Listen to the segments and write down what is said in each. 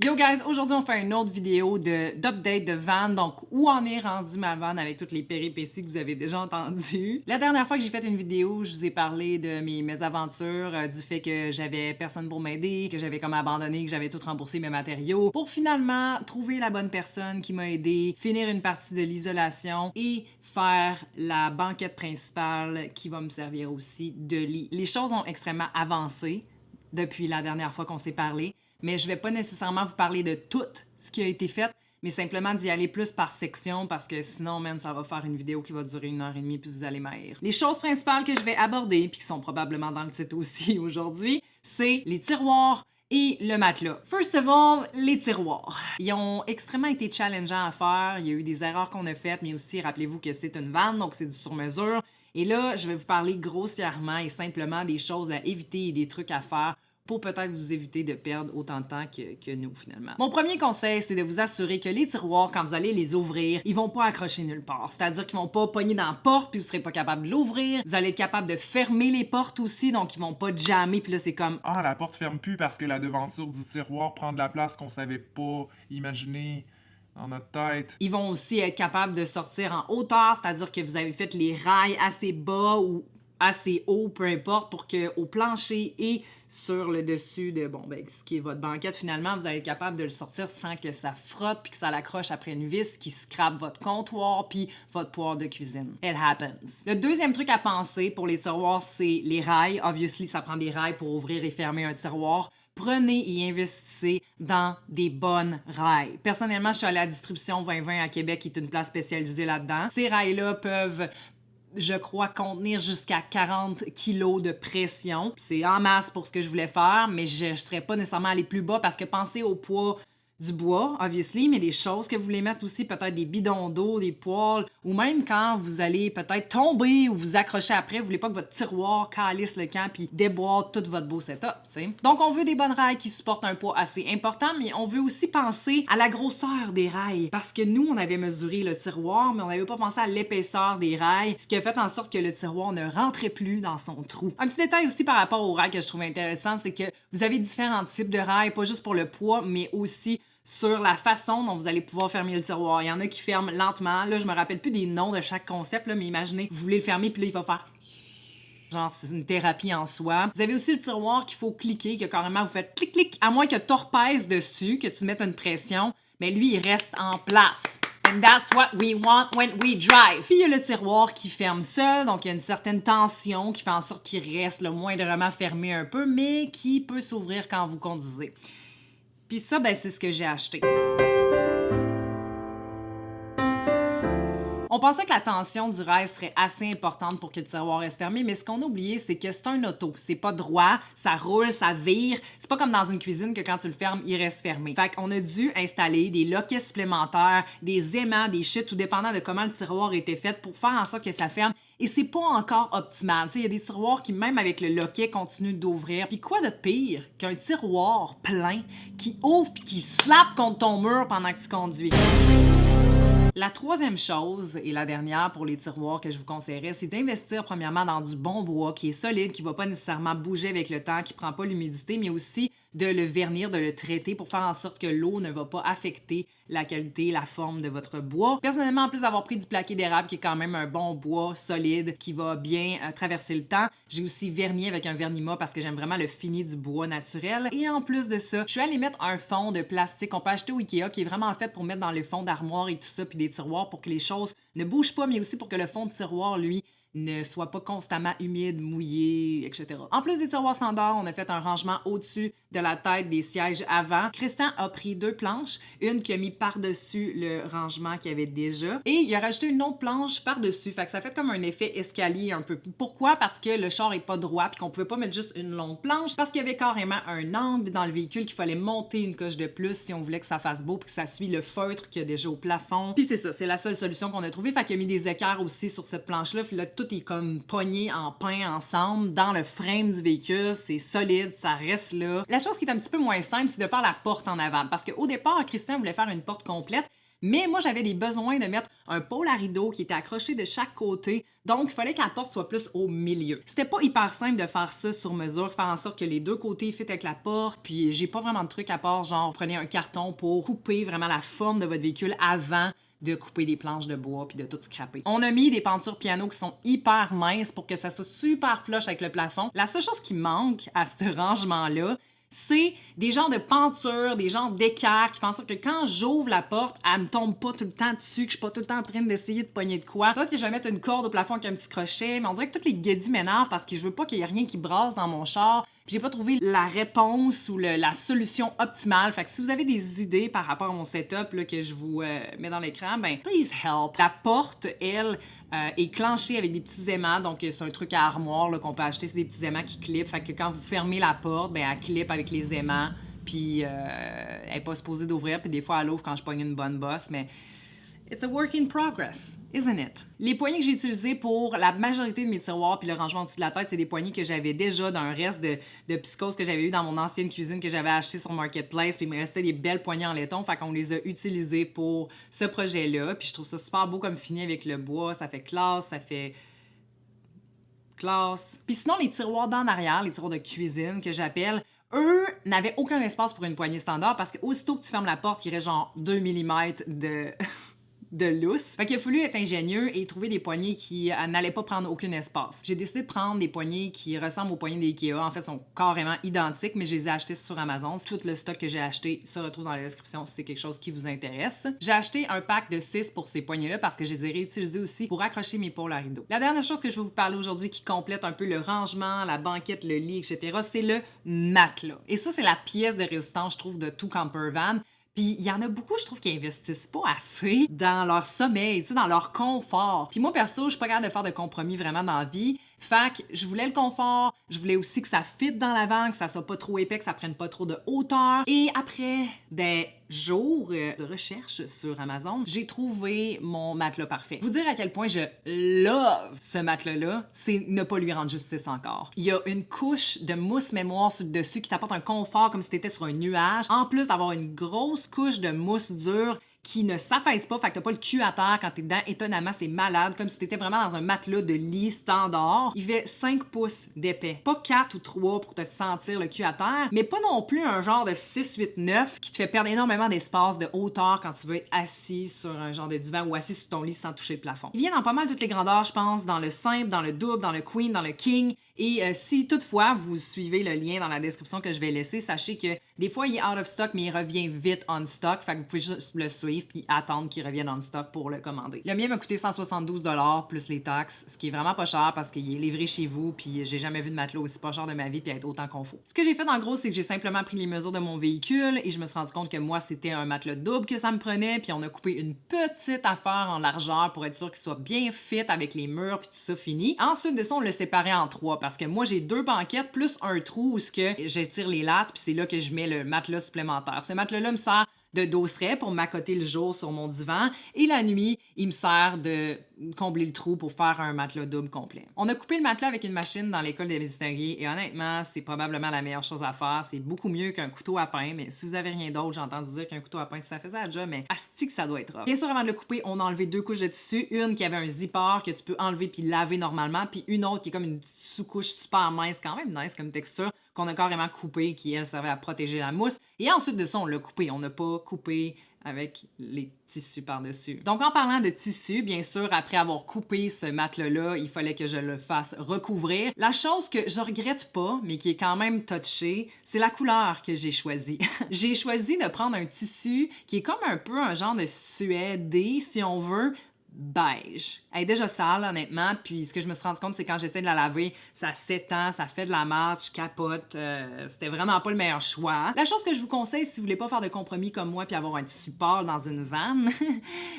Yo guys, aujourd'hui on fait une autre vidéo d'update de van, donc où en est rendue ma van avec toutes les péripéties que vous avez déjà entendues. La dernière fois que j'ai fait une vidéo, je vous ai parlé de mes mésaventures, du fait que j'avais personne pour m'aider, que j'avais comme abandonné, que j'avais tout remboursé mes matériaux, pour finalement trouver la bonne personne qui m'a aidé, finir une partie de l'isolation et faire la banquette principale qui va me servir aussi de lit. Les choses ont extrêmement avancé depuis la dernière fois qu'on s'est parlé. Mais je vais pas nécessairement vous parler de tout ce qui a été fait, mais simplement d'y aller plus par section parce que sinon, man, ça va faire une vidéo qui va durer 1h30 puis vous allez m'haïr. Les choses principales que je vais aborder, puis qui sont probablement dans le titre aussi aujourd'hui, c'est les tiroirs et le matelas. First of all, les tiroirs. Ils ont extrêmement été challengeants à faire. Il y a eu des erreurs qu'on a faites, mais aussi, rappelez-vous que c'est une vanne, donc c'est du sur-mesure. Et là, je vais vous parler grossièrement et simplement des choses à éviter et des trucs à faire pour peut-être vous éviter de perdre autant de temps que nous, finalement. Mon premier conseil, c'est de vous assurer que les tiroirs, quand vous allez les ouvrir, ils vont pas accrocher nulle part. C'est-à-dire qu'ils vont pas pogner dans la porte, puis vous serez pas capable de l'ouvrir. Vous allez être capable de fermer les portes aussi, donc ils vont pas jammer, puis là, c'est comme... Ah, la porte ferme plus parce que la devanture du tiroir prend de la place qu'on savait pas imaginer dans notre tête. Ils vont aussi être capables de sortir en hauteur, c'est-à-dire que vous avez fait les rails assez bas ou assez haut, peu importe, pour qu'au plancher et sur le dessus de, ce qui est votre banquette, finalement, vous allez être capable de le sortir sans que ça frotte puis que ça l'accroche après une vis qui scrape votre comptoir puis votre poêle de cuisine. It happens. Le deuxième truc à penser pour les tiroirs, c'est les rails. Obviously, ça prend des rails pour ouvrir et fermer un tiroir. Prenez et investissez dans des bonnes rails. Personnellement, je suis allée à la distribution 2020 à Québec, qui est une place spécialisée là-dedans. Ces rails-là peuvent, je crois, contenir jusqu'à 40 kilos de pression. C'est en masse pour ce que je voulais faire, mais je ne serais pas nécessairement allée plus bas parce que pensez au poids du bois, obviously, mais des choses que vous voulez mettre aussi, peut-être des bidons d'eau, des poêles, ou même quand vous allez peut-être tomber ou vous accrocher après, vous voulez pas que votre tiroir calisse le camp puis déboîte tout votre beau setup, tu sais. Donc, on veut des bonnes rails qui supportent un poids assez important, mais on veut aussi penser à la grosseur des rails, parce que nous, on avait mesuré le tiroir, mais on n'avait pas pensé à l'épaisseur des rails, ce qui a fait en sorte que le tiroir ne rentrait plus dans son trou. Un petit détail aussi par rapport aux rails que je trouve intéressant, c'est que vous avez différents types de rails, pas juste pour le poids, mais aussi sur la façon dont vous allez pouvoir fermer le tiroir. Il y en a qui ferment lentement. Là, je me rappelle plus des noms de chaque concept, là, mais imaginez, vous voulez le fermer, puis là, il va faire... Genre, c'est une thérapie en soi. Vous avez aussi le tiroir qu'il faut cliquer, que carrément vous faites clic-clic. À moins que tu repèses dessus, que tu mettes une pression, mais lui, il reste en place. And that's what we want when we drive. Puis il y a le tiroir qui ferme seul, donc il y a une certaine tension qui fait en sorte qu'il reste le moindrement fermé un peu, mais qui peut s'ouvrir quand vous conduisez. Puis ça, c'est ce que j'ai acheté. On pensait que la tension du rail serait assez importante pour que le tiroir reste fermé, mais ce qu'on a oublié, c'est que c'est un auto. C'est pas droit, ça roule, ça vire. C'est pas comme dans une cuisine que quand tu le fermes, il reste fermé. Fait qu'on a dû installer des loquets supplémentaires, des aimants, des shit, tout dépendant de comment le tiroir était fait pour faire en sorte que ça ferme. Et c'est pas encore optimal. Il y a des tiroirs qui, même avec le loquet, continuent d'ouvrir. Puis quoi de pire qu'un tiroir plein qui ouvre puis qui slappe contre ton mur pendant que tu conduis? La troisième chose, et la dernière pour les tiroirs que je vous conseillerais, c'est d'investir premièrement dans du bon bois qui est solide, qui va pas nécessairement bouger avec le temps, qui prend pas l'humidité, mais aussi de le vernir, de le traiter pour faire en sorte que l'eau ne va pas affecter la qualité, la forme de votre bois. Personnellement, en plus d'avoir pris du plaqué d'érable, qui est quand même un bon bois solide, qui va bien traverser le temps, j'ai aussi verni avec un vernis-mat parce que j'aime vraiment le fini du bois naturel. Et en plus de ça, je suis allée mettre un fond de plastique qu'on peut acheter au Ikea, qui est vraiment fait pour mettre dans le fond d'armoire et tout ça, puis des tiroirs pour que les choses ne bougent pas, mais aussi pour que le fond de tiroir, lui, ne soit pas constamment humide, mouillé, etc. En plus des tiroirs standards, on a fait un rangement au-dessus de la tête des sièges avant. Christian a pris 2 planches, une qui a mis par-dessus le rangement qu'il y avait déjà, et il a rajouté une autre planche par-dessus. Fait que ça fait comme un effet escalier un peu. Pourquoi? Parce que le char est pas droit puis qu'on pouvait pas mettre juste une longue planche, parce qu'il y avait carrément un angle dans le véhicule qu'il fallait monter une coche de plus si on voulait que ça fasse beau puis que ça suit le feutre qu'il y a déjà au plafond. Puis c'est ça, c'est la seule solution qu'on a trouvée. Fait qu'il a mis des équerres aussi sur cette planche-là. Puis là, tout est comme pogné en pain ensemble dans le frame du véhicule. C'est solide, ça reste là. La chose qui est un petit peu moins simple, c'est de faire la porte en avant. Parce qu'au départ, Christian voulait faire une porte complète, Mais moi, j'avais des besoins de mettre un pôle à rideau qui était accroché de chaque côté, donc il fallait que la porte soit plus au milieu. C'était pas hyper simple de faire ça sur mesure, faire en sorte que les deux côtés fit avec la porte, puis j'ai pas vraiment de trucs à part, genre, prenez un carton pour couper vraiment la forme de votre véhicule avant de couper des planches de bois puis de tout scraper. On a mis des pentures piano qui sont hyper minces pour que ça soit super flush avec le plafond. La seule chose qui manque à ce rangement-là, c'est des genres de pentures, des genres d'équerre qui font en sorte que quand j'ouvre la porte, elle me tombe pas tout le temps dessus, que je suis pas tout le temps en train d'essayer de pogner de quoi. Peut-être que je vais mettre une corde au plafond avec un petit crochet, mais on dirait que toutes les guédis m'énervent parce que je veux pas qu'il y ait rien qui brasse dans mon char. Puis j'ai pas trouvé la réponse ou la solution optimale. Fait que si vous avez des idées par rapport à mon setup là, que je vous mets dans l'écran, ben please help. La porte, elle, est clenchée avec des petits aimants. Donc c'est un truc à armoire là, qu'on peut acheter. C'est des petits aimants qui clippent. Fait que quand vous fermez la porte, ben elle clippe avec les aimants. Puis elle est pas supposée d'ouvrir. Puis des fois elle ouvre quand je pogne une bonne bosse. Mais it's a work in progress, isn't it? Les poignées que j'ai utilisées pour la majorité de mes tiroirs puis le rangement au-dessus de la tête, c'est des poignées que j'avais déjà d'un reste de Psychose que j'avais eu dans mon ancienne cuisine que j'avais acheté sur Marketplace. Puis il me restait des belles poignées en laiton, fait qu'on les a utilisées pour ce projet-là. Puis je trouve ça super beau comme fini avec le bois, ça fait classe, ça fait classe. Puis sinon, les tiroirs d'en arrière, les tiroirs de cuisine que j'appelle, eux n'avaient aucun espace pour une poignée standard parce que aussitôt que tu fermes la porte, il reste genre 2 mm de lousse. Fait qu'il a fallu être ingénieux et trouver des poignées qui n'allaient pas prendre aucun espace. J'ai décidé de prendre des poignées qui ressemblent aux poignées d'IKEA. En fait, sont carrément identiques, mais je les ai achetées sur Amazon. Tout le stock que j'ai acheté se retrouve dans la description si c'est quelque chose qui vous intéresse. J'ai acheté un pack de 6 pour ces poignées-là parce que je les ai réutilisées aussi pour accrocher mes pôles à rideau. La dernière chose que je vais vous parler aujourd'hui qui complète un peu le rangement, la banquette, le lit, etc., c'est le matelas. Et ça, c'est la pièce de résistance, je trouve, de tout camper van. Puis il y en a beaucoup, je trouve, qui investissent pas assez dans leur sommeil, tu sais, dans leur confort. Puis moi, perso, je suis pas capable de faire de compromis vraiment dans la vie. Fait que je voulais le confort, je voulais aussi que ça fitte dans la vanne, que ça soit pas trop épais, que ça prenne pas trop de hauteur. Et après des jours de recherche sur Amazon, j'ai trouvé mon matelas parfait. Vous dire à quel point je love ce matelas-là, c'est ne pas lui rendre justice encore. Il y a une couche de mousse mémoire sur le dessus qui t'apporte un confort comme si t'étais sur un nuage, en plus d'avoir une grosse couche de mousse dure qui ne s'affaisse pas, fait que t'as pas le cul à terre quand t'es dedans. Étonnamment, c'est malade, comme si t'étais vraiment dans un matelas de lit standard. Il fait 5 pouces d'épais. Pas 4 ou 3 pour te sentir le cul à terre, mais pas non plus un genre de 6, 8, 9 qui te fait perdre énormément d'espace, de hauteur quand tu veux être assis sur un genre de divan ou assis sur ton lit sans toucher le plafond. Il vient dans pas mal toutes les grandeurs, je pense, dans le simple, dans le double, dans le queen, dans le king. Et si toutefois vous suivez le lien dans la description que je vais laisser, sachez que des fois il est out of stock, mais il revient vite on stock. Fait que vous pouvez juste le suivre puis attendre qu'il revienne on stock pour le commander. Le mien m'a coûté 172$ plus les taxes, ce qui est vraiment pas cher parce qu'il est livré chez vous. Puis j'ai jamais vu de matelas aussi pas cher de ma vie puis être autant confort. Ce que j'ai fait en gros, c'est que j'ai simplement pris les mesures de mon véhicule et je me suis rendu compte que moi c'était un matelas double que ça me prenait. Puis on a coupé une petite affaire en largeur pour être sûr qu'il soit bien fit avec les murs puis tout ça fini. Ensuite de ça, on l'a séparé en 3. Parce que moi, j'ai 2 banquettes plus un trou où j'étire les lattes, puis c'est là que je mets le matelas supplémentaire. Ce matelas-là me sert de dosseret pour m'accoter le jour sur mon divan et la nuit, il me sert de combler le trou pour faire un matelas double complet. On a coupé le matelas avec une machine dans l'école des végétariens et honnêtement, c'est probablement la meilleure chose à faire. C'est beaucoup mieux qu'un couteau à pain, mais si vous avez rien d'autre, j'ai entendu dire qu'un couteau à pain, ça faisait la job, mais asti que ça doit être rough. Bien sûr, avant de le couper, on a enlevé 2 couches de tissu, une qui avait un zipper que tu peux enlever puis laver normalement, puis une autre qui est comme une petite sous-couche super mince, quand même nice comme texture, qu'on a carrément coupé, qui elle servait à protéger la mousse. Et ensuite de ça, on l'a coupé. On n'a pas coupé avec les tissus par-dessus. Donc, en parlant de tissu, bien sûr, après avoir coupé ce matelas-là, il fallait que je le fasse recouvrir. La chose que je regrette pas, mais qui est quand même touchée, c'est la couleur que j'ai choisie. J'ai choisi de prendre un tissu qui est comme un peu un genre de suédé, si on veut, beige. Elle est déjà sale, honnêtement, puis ce que je me suis rendu compte, c'est quand j'essaie de la laver, ça s'étend, ça fait de la marche, je capote. C'était vraiment pas le meilleur choix. La chose que je vous conseille, si vous voulez pas faire de compromis comme moi puis avoir un tissu pâle dans une vanne,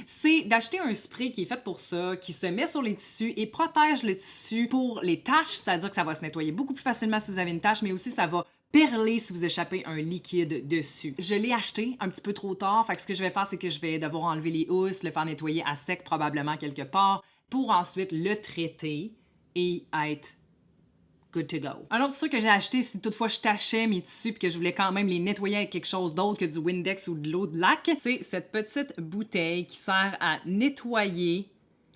c'est d'acheter un spray qui est fait pour ça, qui se met sur les tissus et protège le tissu pour les taches, c'est-à-dire que ça va se nettoyer beaucoup plus facilement si vous avez une tache, mais aussi ça va perler si vous échappez un liquide dessus. Je l'ai acheté un petit peu trop tard, fait que ce que je vais faire, c'est que je vais devoir enlever les housses, le faire nettoyer à sec probablement quelque part, pour ensuite le traiter et être good to go. Un autre truc que j'ai acheté si toutefois je tachais mes tissus puis que je voulais quand même les nettoyer avec quelque chose d'autre que du Windex ou de l'eau de lac, c'est cette petite bouteille qui sert à nettoyer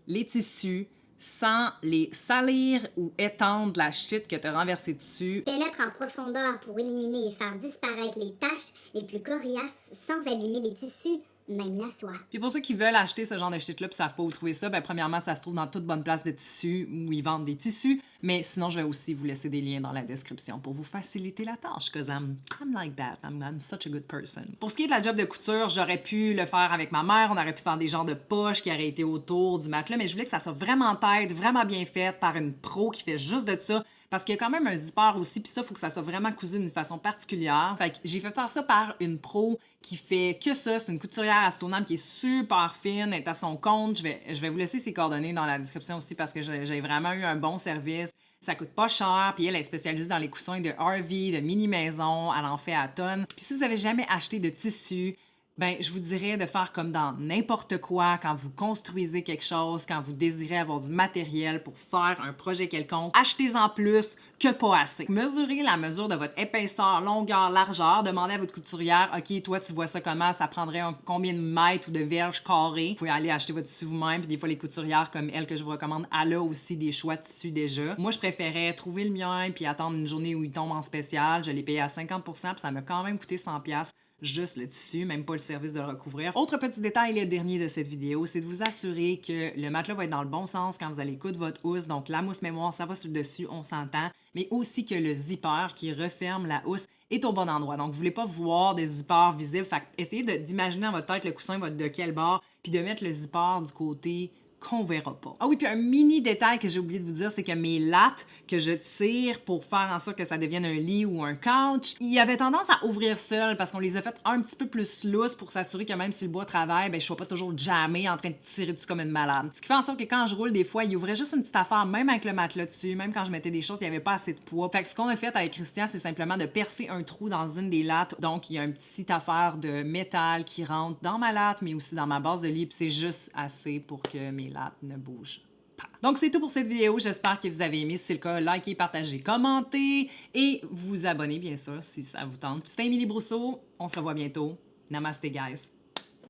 les tissus sans les salir ou étendre la shit que tu as renversée dessus. Pénètre en profondeur pour éliminer et faire disparaître les taches les plus coriaces sans abîmer les tissus, même la soie. Puis pour ceux qui veulent acheter ce genre de shit-là puis savent pas où trouver ça, ben premièrement, ça se trouve dans toute bonne place de tissus où ils vendent des tissus. Mais sinon, je vais aussi vous laisser des liens dans la description pour vous faciliter la tâche, cause I'm like that. I'm such a good person. Pour ce qui est de la job de couture, j'aurais pu le faire avec ma mère. On aurait pu faire des genres de poches qui auraient été autour du matelas, mais je voulais que ça soit vraiment tête, vraiment bien fait par une pro qui fait juste de ça. Parce qu'il y a quand même un zipper aussi, puis ça, il faut que ça soit vraiment cousu d'une façon particulière. Fait que j'ai fait faire ça par une pro qui fait que ça. C'est une couturière à Stoneham qui est super fine, elle est à son compte. Je vais vous laisser ses coordonnées dans la description aussi parce que j'ai vraiment eu un bon service. Ça coûte pas cher, puis elle est spécialisée dans les coussins de RV, de mini-maison, elle en fait à tonnes. Puis si vous avez jamais acheté de tissu, ben, je vous dirais de faire comme dans n'importe quoi quand vous construisez quelque chose, quand vous désirez avoir du matériel pour faire un projet quelconque. Achetez-en plus que pas assez. Mesurez la mesure de votre épaisseur, longueur, largeur. Demandez à votre couturière, OK, toi, tu vois ça comment? Ça prendrait combien de mètres ou de verges carrés? Vous pouvez aller acheter votre tissu vous-même. Puis des fois, les couturières comme elle que je vous recommande, elle a aussi des choix de tissus déjà. Moi, je préférais trouver le mien puis attendre une journée où il tombe en spécial. Je l'ai payé à 50 puis ça m'a quand même coûté 100$. Juste le tissu, même pas le service de le recouvrir. Autre petit détail, le dernier de cette vidéo, c'est de vous assurer que le matelas va être dans le bon sens quand vous allez coudre votre housse. Donc la mousse mémoire, ça va sur le dessus, on s'entend. Mais aussi que le zipper qui referme la housse est au bon endroit. Donc vous voulez pas voir des zippers visibles. Fait essayez d'imaginer dans votre tête le coussin va de quel bord, puis de mettre le zipper du côté qu'on verra pas. Ah oui, puis un mini détail que j'ai oublié de vous dire, c'est que mes lattes que je tire pour faire en sorte que ça devienne un lit ou un couch, ils avaient tendance à ouvrir seuls parce qu'on les a fait un petit peu plus lousses pour s'assurer que même si le bois travaille, ben je sois pas toujours jammée en train de tirer dessus comme une malade. Ce qui fait en sorte que quand je roule, des fois, il ouvrait juste une petite affaire, même avec le matelas dessus, même quand je mettais des choses, il y avait pas assez de poids. Fait que ce qu'on a fait avec Christian, c'est simplement de percer un trou dans une des lattes. Donc, il y a une petite affaire de métal qui rentre dans ma latte, mais aussi dans ma base de lit, puis c'est juste assez pour que mes lattes ne bougent pas. Donc c'est tout pour cette vidéo, j'espère que vous avez aimé. Si c'est le cas, likez, partagez, commentez et vous abonnez bien sûr si ça vous tente. C'était Émilie Brousseau, on se revoit bientôt. Namaste guys!